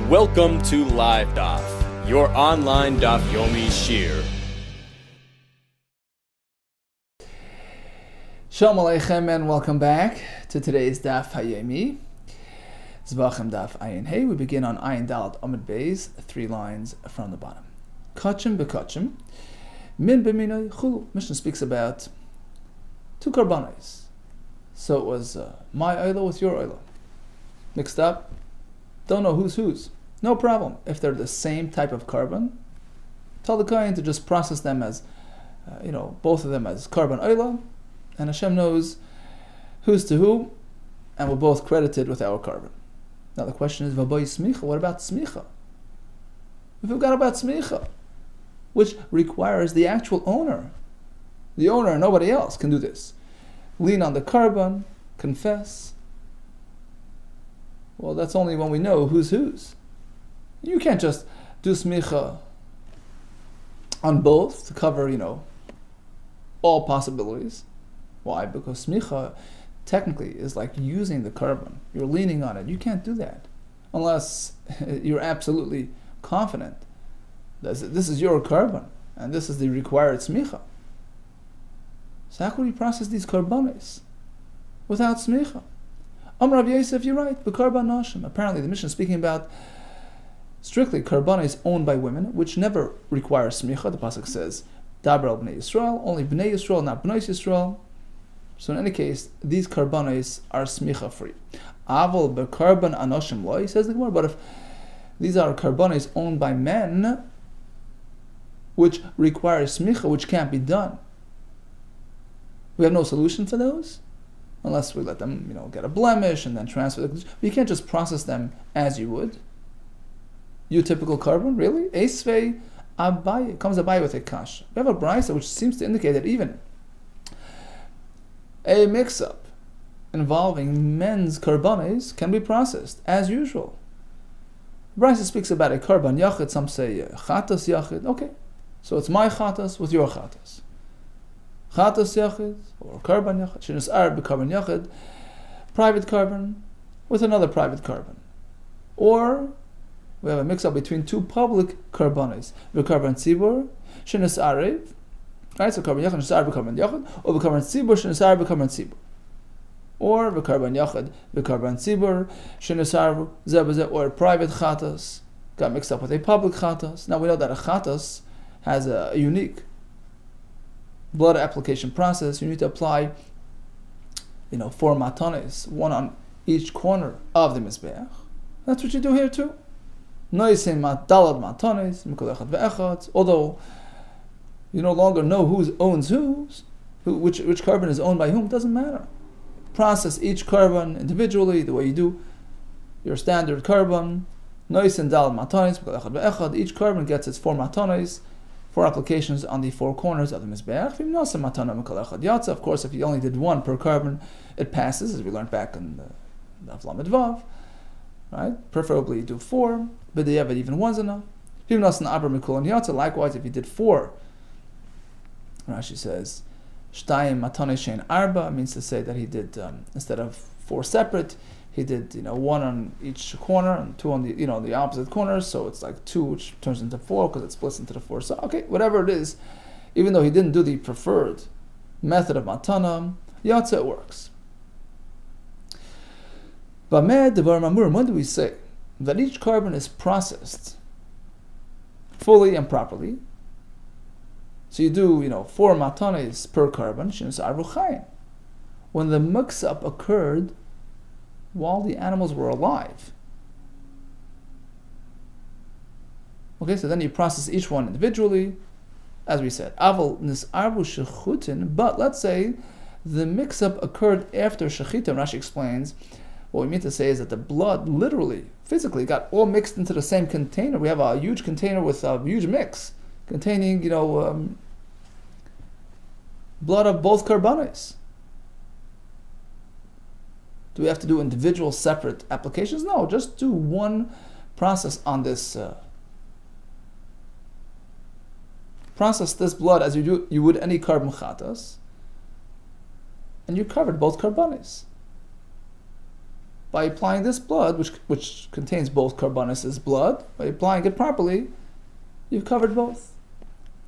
Welcome to LiveDaf, your online Daf Yomi Shir. Shalom Aleichem and welcome back to today's Daf Hayomi. Zevachim Daf Ayin Hey. We begin on Ayin Dalet Amud Beis, 3 lines from the bottom. Kachim bekachim, min b'minoi chulu. Mishnah speaks about 2 karbanos. So it was my oila with your oila. Mixed up. Don't know who's whose. No problem. If they're the same type of carbon, tell the kohen to just process them as, both of them as carbon oila, and Hashem knows who's to who, and we're both credited with our carbon. Now the question is, Vaboy smicha, what about smicha? We forgot about smicha, which requires the actual owner. The owner and nobody else can do this. Lean on the carbon, confess. Well, that's only when we know who's whose. You can't just do smicha on both to cover, all possibilities. Why? Because smicha technically is like using the carbon. You're leaning on it. You can't do that unless you're absolutely confident that this is your carbon and this is the required smicha. So how could we process these karbanos without smicha? Amar Rav Yosef, you're right. B'karban nashim. Apparently, the Mishnah is speaking about strictly karbanos owned by women, which never require smicha. The pasuk says, "Daber al bnei Yisrael," only bnei Yisrael, not bnei Yisrael. So in any case, these karbanos are smicha free. Aval b'karban anoshim loy, says the Gemara. But if these are karbanos owned by men, which require smicha, which can't be done, we have no solution for those. Unless we let them, get a blemish and then transfer. You can't just process them as you would. You typical carbon, really? Esvei abaye, comes abaye with a kash. We have a brisa which seems to indicate that even a mix-up involving men's karbanes can be processed as usual. Brisa speaks about a karban yachid. Some say chatas yachid. Okay, so it's my chatas with your chatas. Chatas yachid or carbon yachid, shenis arab carbon yachid, private carbon with another private carbon, or we have a mix-up between 2 public carbones, v'karban tzibur, shenis arab, right? So carbon yachid, shenis arab carbon yachid, or v'karban tzibur, shenis arab carbon tzibur, or v'karban yachid, v'karban tzibur, shenis arab zebazeh, or private chatas got mixed up with a public chatas. Now we know that a chatas has a unique blood application process. You need to apply, 4 matanes, 1 on each corner of the mizbeach. That's what you do here too. Although you no longer know who owns which carbon is owned by whom, doesn't matter. Process each carbon individually, the way you do your standard carbon. Each carbon gets its 4 matanes, 4 applications on the 4 corners of the mizbeach. Of course, if you only did 1 per carbon, it passes, as we learned back in the Talmud Bavli. Right? Preferably you do 4, but even 1's enough. Likewise, if you did 4, Rashi says, Shtayim matane shein arba, means to say that he did, instead of 4 separate, he did 1 on each corner and 2 on the opposite corners, so it's like 2, which turns into 4 because it splits into the 4. So okay, whatever it is, even though he didn't do the preferred method of matana, yatsa, it works. But when do we say that each carbon is processed fully and properly? So you do 4 matanes per carbon, when the mix-up occurred while the animals were alive. Okay, so then you process each one individually, as we said. Aval nisarbu shechutin, but let's say the mix-up occurred after shechita. Rashi explains, what we mean to say is that the blood literally, physically, got all mixed into the same container. We have a huge container with a huge mix, containing, blood of both carbonates. Do we have to do individual separate applications? No, just do 1 process on this. Process this blood as you would any carbon chatas, and you covered both carbonates. by applying this blood, which contains both karbanis' blood, by applying it properly, you've covered both.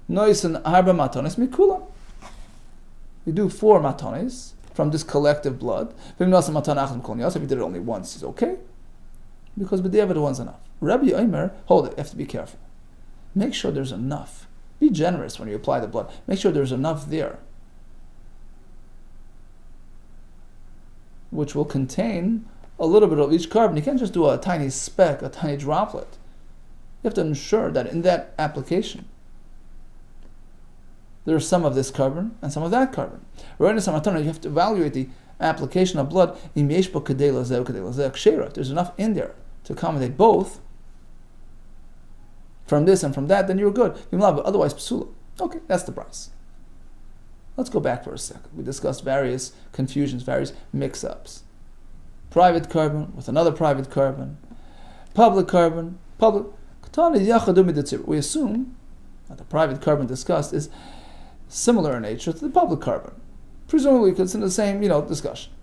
Noisin harba matonis mikulam. You do 4 matonis from this collective blood. If you did it only once, it's okay, because b'diavad one's enough. Rabbi Omer, hold it, you have to be careful. Make sure there's enough. Be generous when you apply the blood. Make sure there's enough there, which will contain a little bit of each carbon. You can't just do a tiny speck, a tiny droplet. You have to ensure that in that application, there's some of this carbon and some of that carbon. You have to evaluate the application of blood. There's enough in there to accommodate both, from this and from that, then you're good. Otherwise, psula. Okay, that's the price. Let's go back for a second. We discussed various confusions, various mix-ups. Private carbon with another private carbon. Public carbon. We assume that the private carbon discussed is similar in nature to the public carbon. Presumably it's in the same, discussion.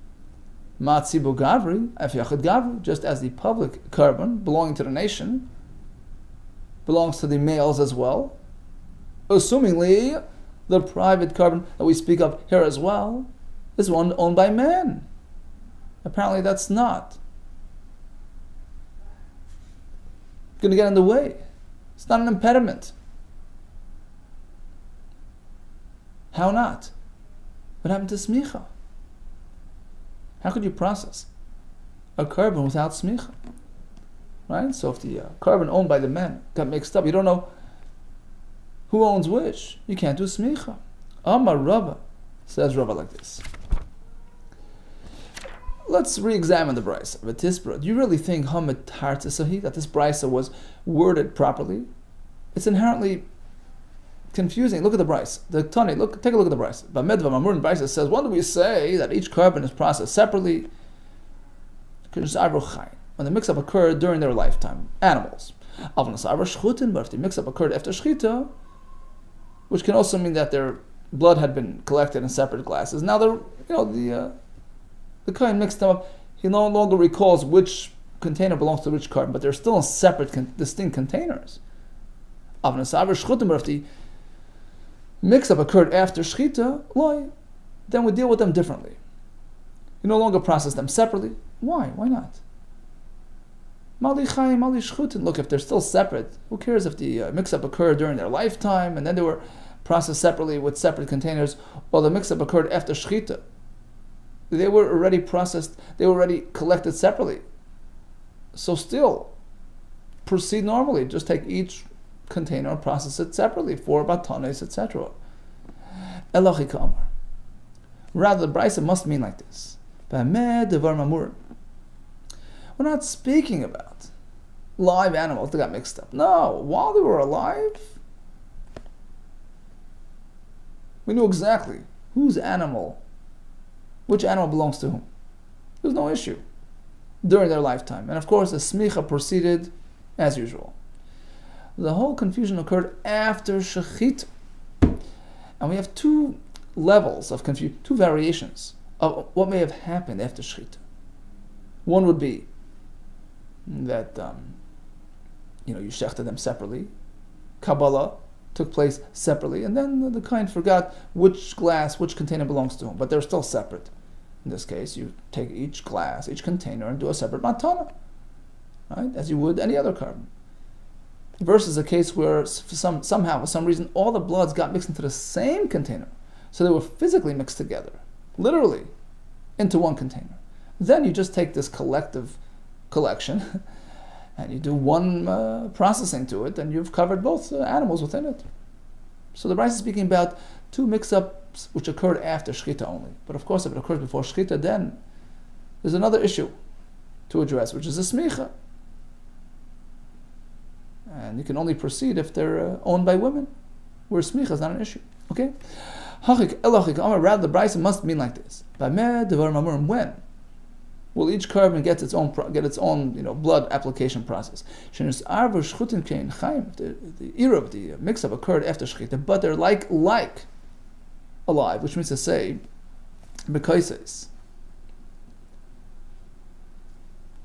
Matzibu gavri, afyachad gavri, just as the public carbon belonging to the nation belongs to the males as well. Assumingly, the private carbon that we speak of here as well is one owned by men. Apparently that's not going to get in the way. It's not an impediment. How not? What happened to smicha? How could you process a carbon without smicha? Right? So if the carbon owned by the men got mixed up, you don't know who owns which. You can't do smicha. Amar Rava, says Rava like this. Let's re-examine the brisa. Do you really think that this brisa was worded properly? It's inherently confusing. Look at the brisa. Take a look at the brisa. Brisa says, when do we say that each carbon is processed separately? When the mix-up occurred during their lifetime. Animals. But if the mix-up occurred after shchita, which can also mean that their blood had been collected in separate glasses. Now the kohen mixed them up. He no longer recalls which container belongs to which carbon, but they're still in separate, distinct containers. But if the mix-up occurred after shchita, then we deal with them differently. You no longer process them separately. Why? Why not? Look, if they're still separate, who cares if the mix-up occurred during their lifetime and then they were processed separately with separate containers, or the mix-up occurred after shchita? They were already processed, they were already collected separately. So still, proceed normally. Just take each container and process it separately, 4 batanes, etc. Elachika Amar. Rather, the brisa must mean like this. We're not speaking about live animals that got mixed up. No, while they were alive, we knew exactly which animal belongs to whom. There's no issue during their lifetime. And of course, the smicha proceeded as usual. The whole confusion occurred after shechita. And we have 2 levels of confusion, 2 variations of what may have happened after shechita. One would be that you shechted them separately. Kabbalah took place separately, and then the kohen forgot which container belongs to whom, but they're still separate. In this case, you take each glass, each container, and do a separate matana, right, as you would any other carbon. Versus a case where somehow, for some reason, all the bloods got mixed into the same container, so they were physically mixed together, literally, into one container. Then you just take this collective collection and you do one processing to it, and you've covered both animals within it. So the brisa is speaking about 2 mix-ups which occurred after shchita only. But of course, if it occurs before shchita, then there's another issue to address, which is a smicha. And you can only proceed if they're owned by women, where smicha is not an issue. Okay? Rather, the brisa must mean like this. When will each carbon get its own blood application process? The era of the mix-up occurred after shechita, but they're like alive, which means to say, bekaises.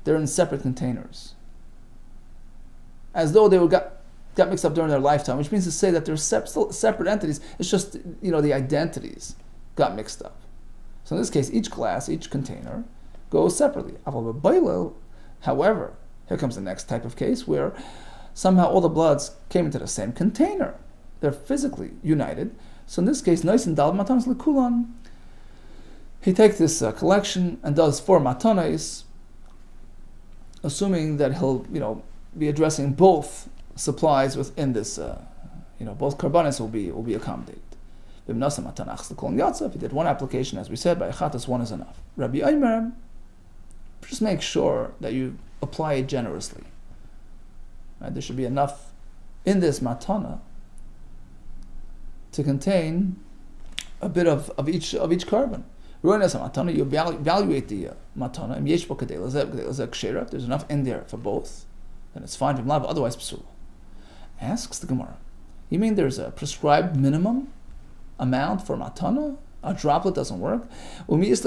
they're in separate containers, as though they got mixed up during their lifetime, which means to say that they're still separate entities. It's just, the identities got mixed up. So in this case, each glass, each container, goes separately. However, here comes the next type of case where somehow all the bloods came into the same container. They're physically united. So in this case, he takes this collection and does 4 matanos, assuming that he'll, be addressing both supplies within this, both karbanis will be accommodated. If he did one application, as we said, by achatas, one is enough. Rabbi Omer, just make sure that you apply it generously. Right? There should be enough in this matana to contain a bit of each carbon. You evaluate the matana. If there's enough in there for both, then it's fine. Otherwise, psul. Asks the Gemara, you mean there's a prescribed minimum amount for matana? A droplet doesn't work? Does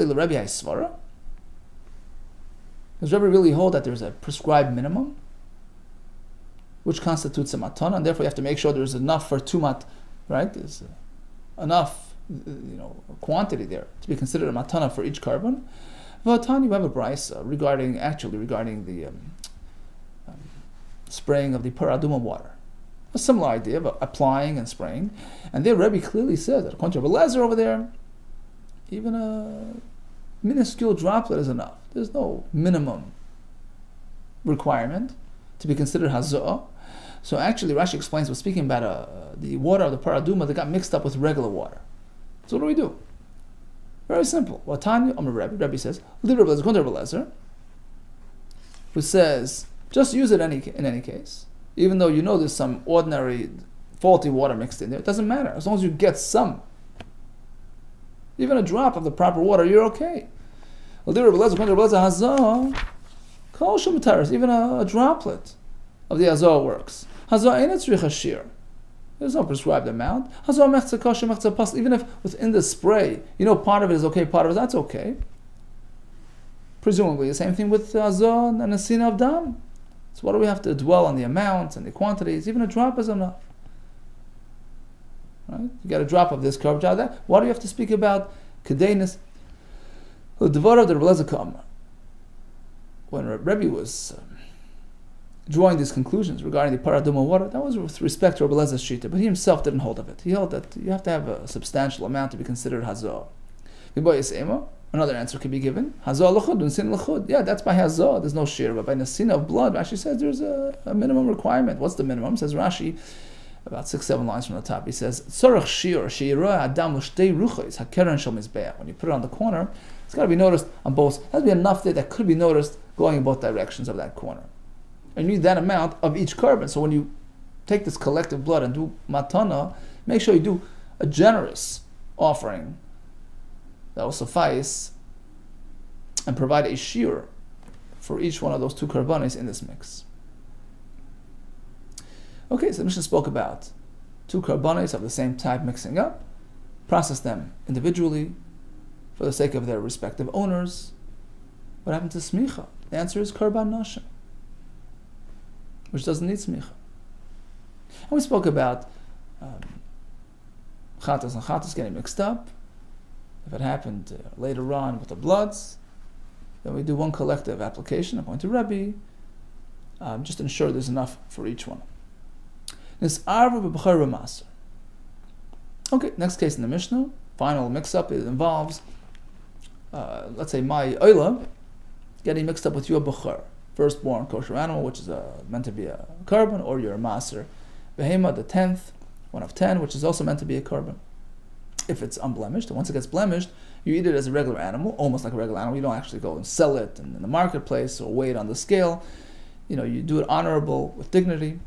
Rebbe really hold that there's a prescribed minimum, which constitutes a matana, and therefore you have to make sure there's enough for 2 mat, right? There's enough, quantity there to be considered a matana for each carbon. V'atani, we have a brisa regarding the spraying of the paraduma water. A similar idea of applying and spraying. And there Rebbe clearly says that according to Rebbe Lezer over there, even a minuscule droplet is enough. There's no minimum requirement to be considered haza'ah. So actually Rashi explains, we're speaking about the water of the paraduma that got mixed up with regular water. So what do? Very simple. Watanya Amar Rebbe says, according to Rebbe Lezer, who says, just use it in any case. Even though there's some ordinary faulty water mixed in there, it doesn't matter. As long as you get some, even a drop of the proper water, you're okay. Even a droplet of the azor works. There's no prescribed amount. Even if within the spray, part of it is okay, part of it that's okay. Presumably the same thing with azor and a sin of dam. So what do we have to dwell on the amounts and the quantities? Even a drop is enough. Right? You get a drop of this, carb of that. Why do you have to speak about kedenis? The devar of the Rebbe Lezer, when Rebbe was drawing these conclusions regarding the paraduma water, that was with respect to Rebbe Lezer's shita, but he himself didn't hold of it. He held that you have to have a substantial amount to be considered hazah. Another answer could be given. Hazah l'chud, unsin l'chud. Yeah, that's by hazah. There's no shir. But by nasin of blood, Rashi says there's a minimum requirement. What's the minimum? Says Rashi, about 6-7 lines from the top. He says, tzorach shir, she'ira adam l'shtei ruchos, hakeren shel mizbeach. When you put it on the corner, it's got to be noticed on both. There has to be enough there that could be noticed going in both directions of that corner. And you need that amount of each carbon. So when you take this collective blood and do matana, make sure you do a generous offering that will suffice and provide a shear for each one of those 2 karbanis in this mix. Okay, so the Mishnah spoke about 2 karbanis of the same type mixing up, process them individually for the sake of their respective owners. What happened to smicha? The answer is karban nashim, which doesn't need smicha. And we spoke about chatas and chatas getting mixed up. If it happened later on with the bloods, then we do one collective application, according to Rebbe, just to ensure there's enough for each one. Okay, next case in the Mishnah, final mix-up, it involves, let's say, my oila getting mixed up with your b'char, firstborn kosher animal, which is meant to be a carbon, or your maser behema, the 10th, 1 of 10, which is also meant to be a carbon. If it's unblemished, and once it gets blemished, you eat it as a regular animal, almost like a regular animal. You don't actually go and sell it in the marketplace or weigh it on the scale. You do it honorable, with dignity.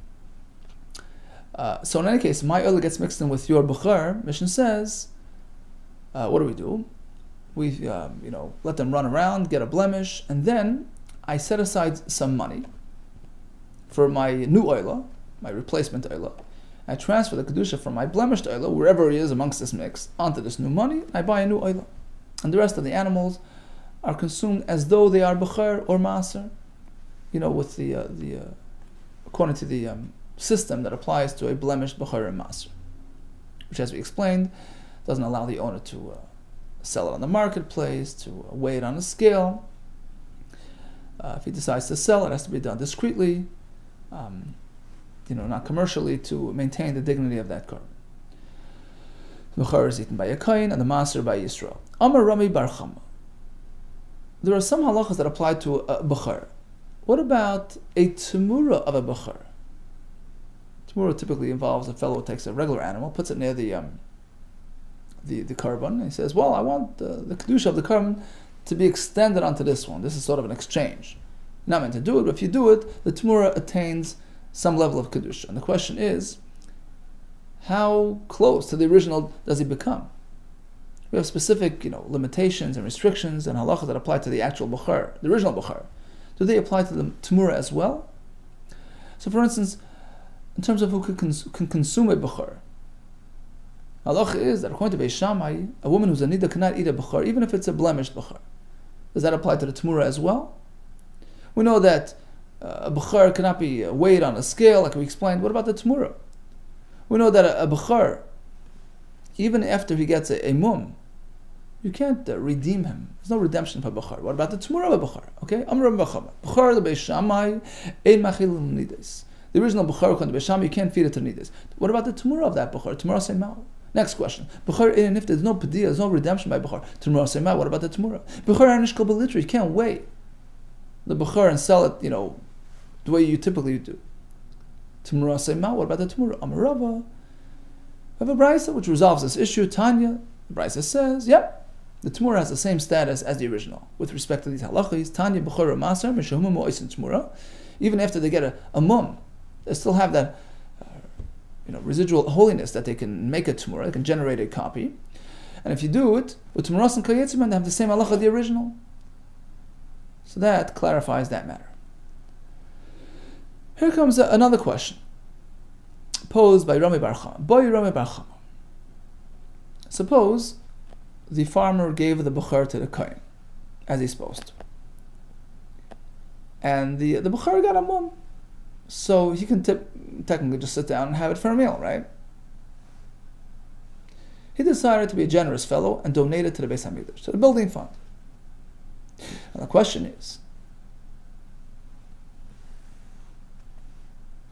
So in any case, my oil gets mixed in with your bukhar. Mishnah says, what do? We let them run around, get a blemish, and then I set aside some money for my new oil, my replacement oil. I transfer the kedusha from my blemished oil, wherever it is amongst this mix, onto this new money. I buy a new oil, and the rest of the animals are consumed as though they are bechar or maser. with the according to the system that applies to a blemished bechor and maser, which, as we explained, doesn't allow the owner to sell it on the marketplace, to weigh it on a scale. If he decides to sell, it has to be done discreetly, not commercially, to maintain the dignity of that korban. The bechor is eaten by a kohen and the maser by Yisrael. Amar Rami Bar Chama. There are some halachas that apply to a bechor. What about a temura of a bechor? Temura typically involves a fellow who takes a regular animal, puts it near the korban, and he says, well, I want the kedusha of the korban to be extended onto this one. This is sort of an exchange. You're not meant to do it, but if you do it, the temura attains some level of kedusha. And the question is, how close to the original does he become? We have specific, limitations and restrictions and halachas that apply to the actual bechor, the original bechor. Do they apply to the temura as well? So, for instance, in terms of who can consume a bechor, halacha is that according to Beis Shammai, a woman who's a nida cannot eat a bechor, even if it's a blemished bechor. Does that apply to the temura as well? We know that a bechor cannot be weighed on a scale, like we explained. What about the temura? We know that a bechor, even after he gets a mum, you can't redeem him. There's no redemption for bechor. What about the temura of a bechor? Okay, Amar Bechor the Beis Shammai ein machil nides. The original bechor according to Beis Shammai, you can't feed it to nides. What about the temura of that bechor? Temura seimau. Next question. Bechor, even if there's no pedia, there's no redemption by bechor. Temura seimau. What about the temura? Bechor anishkol belitra. You can't weigh the bechor and sell it, the way you typically do. Temura seimau. What about the temura? Amar Rava. We have a brisa which resolves this issue. Tanya, the brisa says, yep. The temura has the same status as the original with respect to these halachas. Tanya bechor maser mishahuma moisin temura. Even after they get a mum, they still have that residual holiness that they can make a temura, they can generate a copy. And if you do it with temuras and kayetzim, they have the same halacha of the original. So that clarifies that matter. Here comes another question posed by Rami Bar Chama. Boy Rami Bar Chama. Suppose the farmer gave the bechor to the kohen, as he's supposed to. And the bechor got a mum. So he can technically just sit down and have it for a meal, right? He decided to be a generous fellow and donate it to the Beis HaMikdash, to the building fund. And the question is,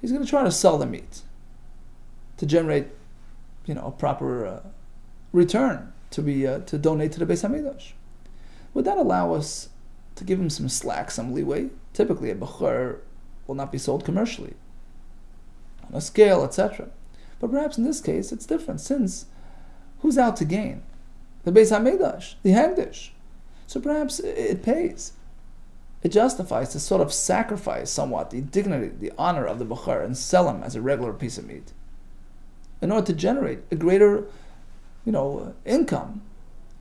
he's going to try to sell the meat to generate, a proper return to donate to the Beis HaMikdash. Would that allow us to give him some slack, some leeway? Typically, a bechor will not be sold commercially, on a scale, etc. But perhaps in this case, it's different, since who's out to gain? The Beis HaMikdash, the Hagdish. So perhaps it pays. It justifies to sort of sacrifice somewhat the dignity, the honor of the bechor and sell him as a regular piece of meat in order to generate a greater, income.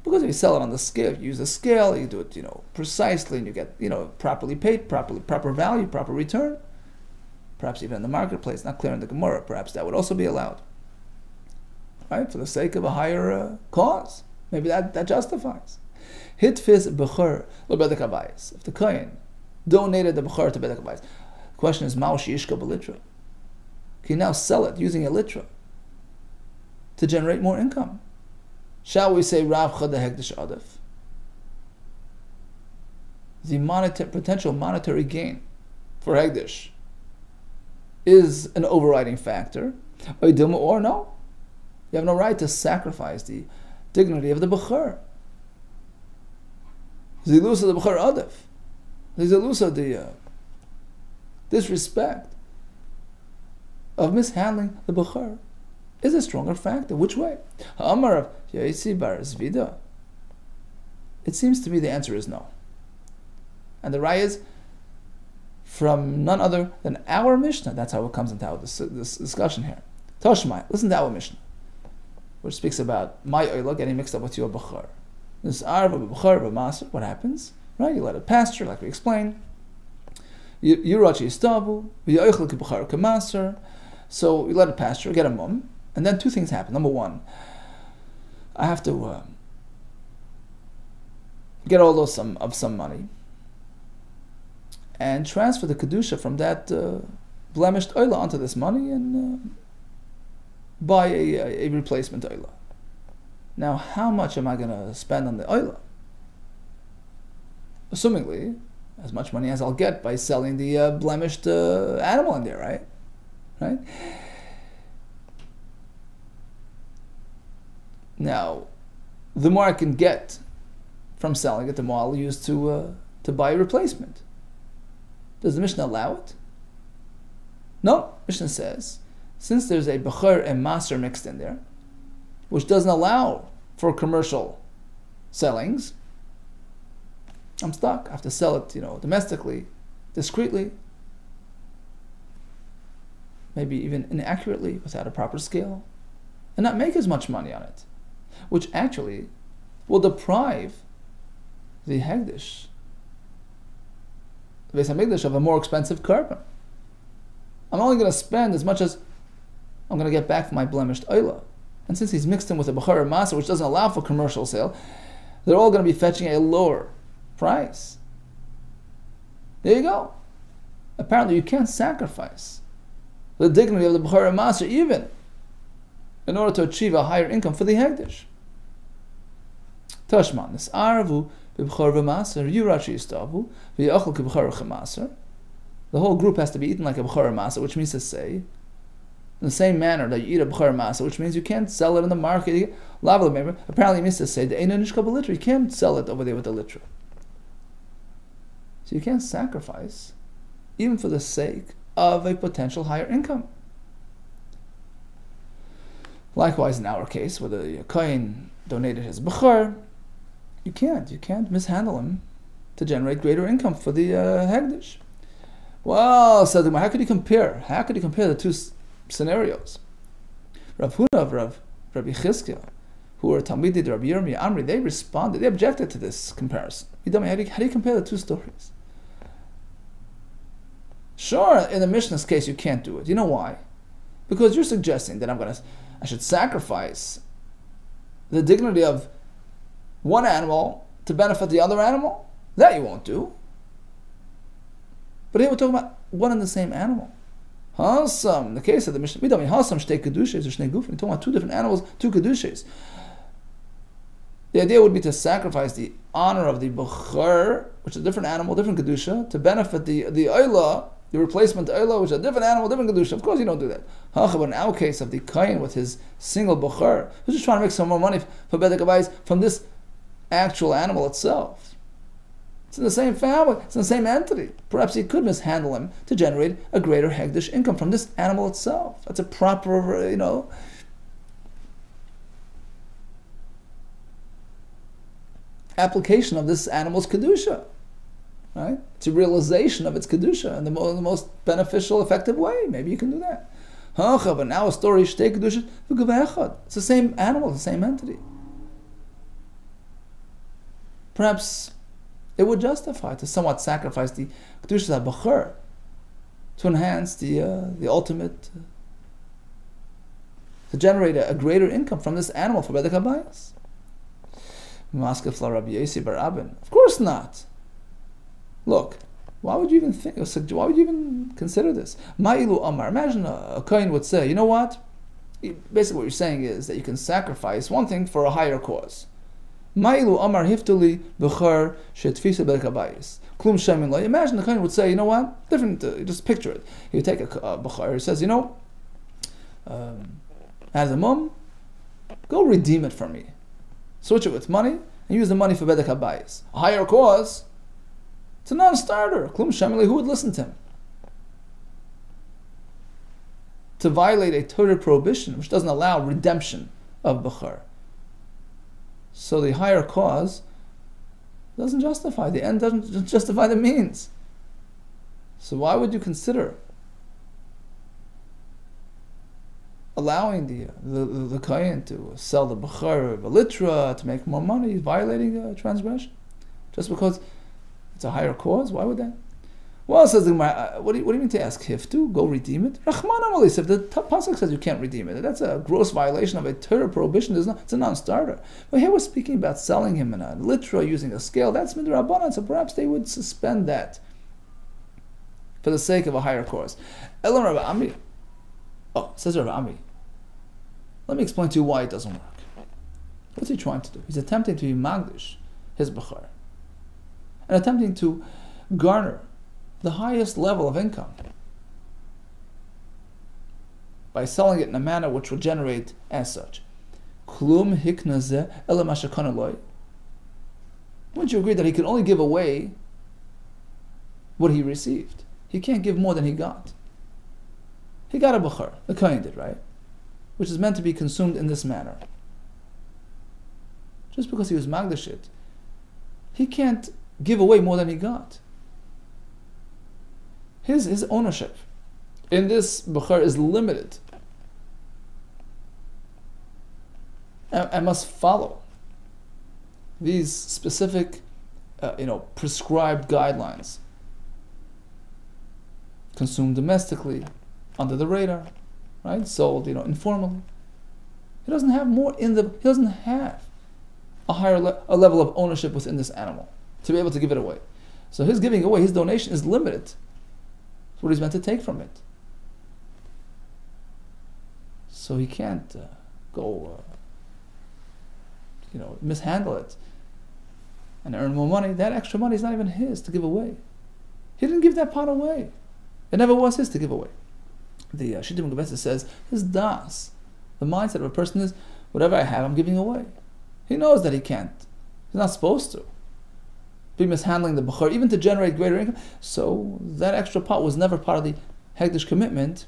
Because if you sell it on the scale, you use a scale, you do it, precisely, and you get, properly paid, proper value, proper return. Perhaps even in the marketplace, not clear in the Gemara, perhaps that would also be allowed. Right? For the sake of a higher cause. Maybe that justifies. Hitfis bechor lebedek habayis. If the kohen donated the bechor to bedek habayis, the question is, mao sheishka belitra. Can you now sell it using a litra to generate more income? Shall we say Rav Chada Hekdesh Adif? The potential monetary gain for Hekdesh is an overriding factor. Or no? You have no right to sacrifice the dignity of the bechor. Zilusa the bechor Adif. Zilusa the disrespect of mishandling the bechor is a stronger factor. Which way? Ha'amar of Yaisi bar Zvida. It seems to me the answer is no. And the raya is from none other than our Mishnah. That's how it comes into this discussion here. Toshmai, listen to our Mishnah, which speaks about my oila getting mixed up with your bechor. This arv of a bechor of a maser, what happens? Right? You let it pasture, like we explained. Yurachi istavu, v'yoichel ki bechor k'maser. So you let it pasture, get a mum. And then two things happen. Number one, I have to get all those some money, and transfer the kedusha from that blemished oila onto this money and buy a replacement oila. Now, how much am I going to spend on the oila? Assumingly, as much money as I'll get by selling the blemished animal in there, right? Right? Now, the more I can get from selling it, the more I'll use to buy a replacement. Does the Mishnah allow it? No. Mishnah says, since there's a bechor and maser mixed in there, which doesn't allow for commercial sellings, I'm stuck. I have to sell it, domestically, discreetly, maybe even inaccurately, without a proper scale, and not make as much money on it, which actually will deprive the Hegdish, the Beis HaMikdash, of a more expensive carbon. I'm only going to spend as much as I'm going to get back from my blemished oila. And since he's mixed in with a bechor maser, which doesn't allow for commercial sale, they're all going to be fetching a lower price. There you go. Apparently you can't sacrifice the dignity of the bechor maser even in order to achieve a higher income for the Hegdish. Tashman, this arvu b'bechor v'maser, yurachi yistavu, v'yachol k'bechor v'chemaser. The whole group has to be eaten like a bechor maser, which means to say, in the same manner that you eat a bechor maser, which means you can't sell it in the market. Apparently it means to say, the eino nishka b'litra, you can't sell it over there with the litra. So you can't sacrifice, even for the sake of a potential higher income. Likewise, in our case, where the kohen donated his bechor, you can't mishandle him to generate greater income for the Hegdish. Well, said the Gemara, how could you compare? How could you compare the two scenarios? Rav Huna of Rabbi Chizkiah, who were Talmidei Rabbi Yirmiyah Amri, they responded, they objected to this comparison. How do you compare the two stories? Sure, in the Mishnah's case, you can't do it. You know why? Because you're suggesting that I should sacrifice the dignity of one animal to benefit the other animal. That you won't do. But here we're talking about one and the same animal. Hasam, in the case of the Mishnah, Hasam shtei kedushes or shnei gufim. We're talking about two different animals, two kedushes. The idea would be to sacrifice the honor of the bechor, which is a different animal, different kedusha, to benefit the oila, the replacement oila, which is a different animal, different kedusha. Of course, you don't do that. But in our case of the kohen with his single bechor, who's just trying to make some more money for bedek abayis from this actual animal itself. It's in the same family, it's in the same entity. Perhaps he could mishandle him to generate a greater Hegdish income from this animal itself. That's a proper, application of this animal's kedusha. Right? It's a realization of its kedusha in the most beneficial, effective way. Maybe you can do that. But now a story, it's the same animal, the same entity. Perhaps it would justify to somewhat sacrifice the kedusha of bechor to enhance the ultimate, to generate a greater income from this animal for bedek habayis. Of course not. Look, why would you even think? Why would you even consider this? Ma'ilu Amar. Imagine a kohen would say, you know what? Basically, what you're saying is that you can sacrifice one thing for a higher cause. Ma'ilu Amar hiftuli b'char shetfisa b'kabayis. Klum shemin lo. Imagine the kohen would say, you know what? Different. Just picture it. He would take a b'char. He says, as a mum, go redeem it for me. Switch it with money and use the money for bedek habayis. A higher cause. It's a non-starter. Klum shemin, who would listen to him? To violate a Torah prohibition, which doesn't allow redemption of bechor. So the higher cause doesn't justify, the end doesn't justify the means. So why would you consider allowing the kohen to sell the bechor of a litra to make more money, violating a transgression? Just because it's a higher cause? Why would that? Well, says the Gemara, what do you mean to ask hiftu? Go redeem it? Rahman amalis, if the pasuk says you can't redeem it, that's a gross violation of a Torah prohibition. It's a non-starter. But here we're speaking about selling him in a litra using a scale. That's midrabanan, so perhaps they would suspend that for the sake of a higher cause. Elam Rabbi Ami. Oh, says Rabbi Ami. Let me explain to you why it doesn't work. What's he trying to do? He's attempting to be magdish his bechor and attempting to garner the highest level of income by selling it in a manner which will generate as such. Klum hiknaze ela mashakana loy. Wouldn't you agree that he can only give away what he received? He can't give more than he got. He got a bechor, the kohen did, right? Which is meant to be consumed in this manner. Just because he was magdish it, he can't give away more than he got. His ownership in this bechor is limited and must follow these specific, prescribed guidelines. Consumed domestically, under the radar, right? Sold, informally. He doesn't have more He doesn't have a higher a level of ownership within this animal to be able to give it away. So his giving away, his donation is limited to what he's meant to take from it. So he can't go, mishandle it and earn more money. That extra money is not even his to give away. He didn't give that pot away. It never was his to give away. The Shittim Gabesa says his das, the mindset of a person is, whatever I have, I'm giving away. He knows that he can't. He's not supposed to be mishandling the bechor, even to generate greater income. So that extra pot was never part of the hegdish commitment,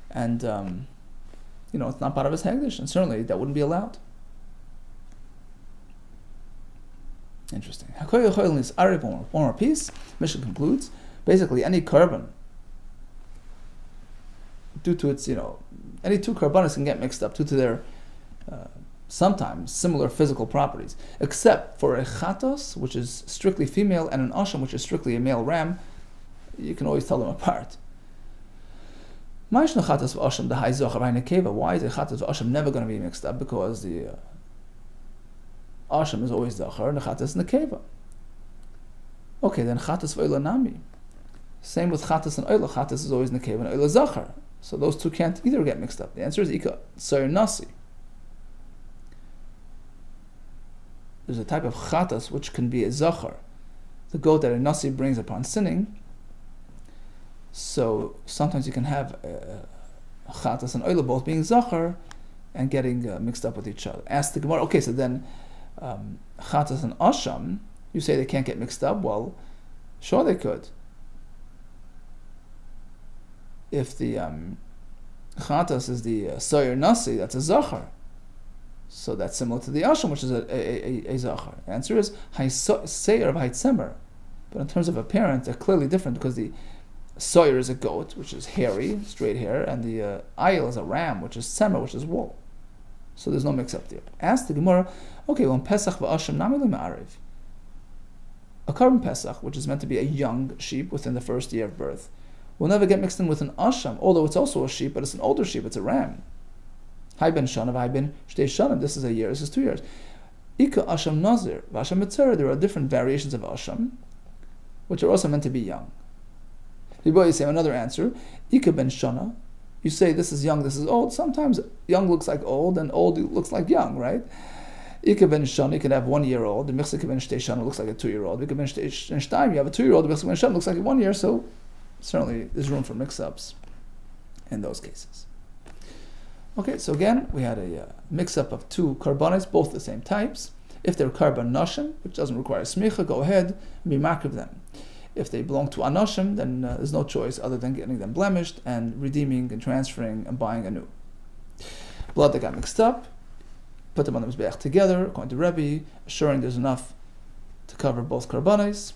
and it's not part of his hegdish, and certainly that wouldn't be allowed. Interesting. One more piece. Mishnah concludes. Basically, any korban, due to its, any two korbanos can get mixed up due to their sometimes similar physical properties, except for a chatos, which is strictly female, and an asham, which is strictly a male ram. You can always tell them apart. Why is the chatos of asham never going to be mixed up? Because the asham is always zachar and the chatos is nekeva. Okay, then chatos v'oila nami. Same with chatos and oila. Chatos is always nekeva and oila zachar. So those two can't either get mixed up. The answer is ika sayr nasi. There's a type of chatas which can be a zachar, the goat that a nasi brings upon sinning. So sometimes you can have chatas and oila both being zachar and getting mixed up with each other. Ask the Gemara, okay, so then chatas and asham, you say they can't get mixed up? Well, sure they could. If the chatas is the sayr nasi, that's a zachar. So that's similar to the asham, which is a zachar. The answer is sayr of haytzemer. But in terms of appearance, they're clearly different because the sayr is a goat, which is hairy, straight hair, and the ayil is a ram, which is tzemer, which is wool. So there's no mix-up there. Ask the Gemara, okay, well, Pesach v'asham nami l'ma'ariv. A korban Pesach, which is meant to be a young sheep within the first year of birth, will never get mixed in with an asham, although it's also a sheep, but it's an older sheep, it's a ram. Hai ben shanav, hai ben shtei shanav, this is a year, this is 2 years. Ika asham nazir, v'asham mitzvah, there are different variations of asham, which are also meant to be young. You say another answer, Ika ben shana, you say this is young, this is old. Sometimes young looks like old, and old looks like young, right? Ika ben shana, you could have 1 year old, the michzik ben shtei shana looks like a 2 year old. Ika ben shtei shtaim, you have a 2 year old, the michzik ben shana looks like 1 year, so certainly there's room for mix-ups in those cases. Okay, so again, we had a mix-up of two karbanis, both the same types. If they're karban nashim, which doesn't require smicha, go ahead and be makriv them. If they belong to anashim, then there's no choice other than getting them blemished and redeeming and transferring and buying anew. Blood that got mixed up, put them on the mizbeach together, according to Rebbe, assuring there's enough to cover both karbanis.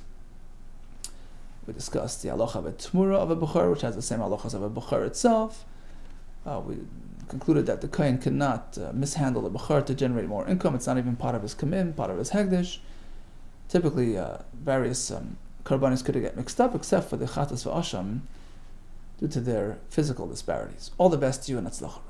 We discussed the halacha of a tmura of a bechor, which has the same halachas of a bechor itself. We concluded that the kohen cannot mishandle the bechor to generate more income. It's not even part of his kamim, part of his hegdish. Typically, various karbanis could get mixed up, except for the chatas v'asham, due to their physical disparities. All the best to you, and atzlacha.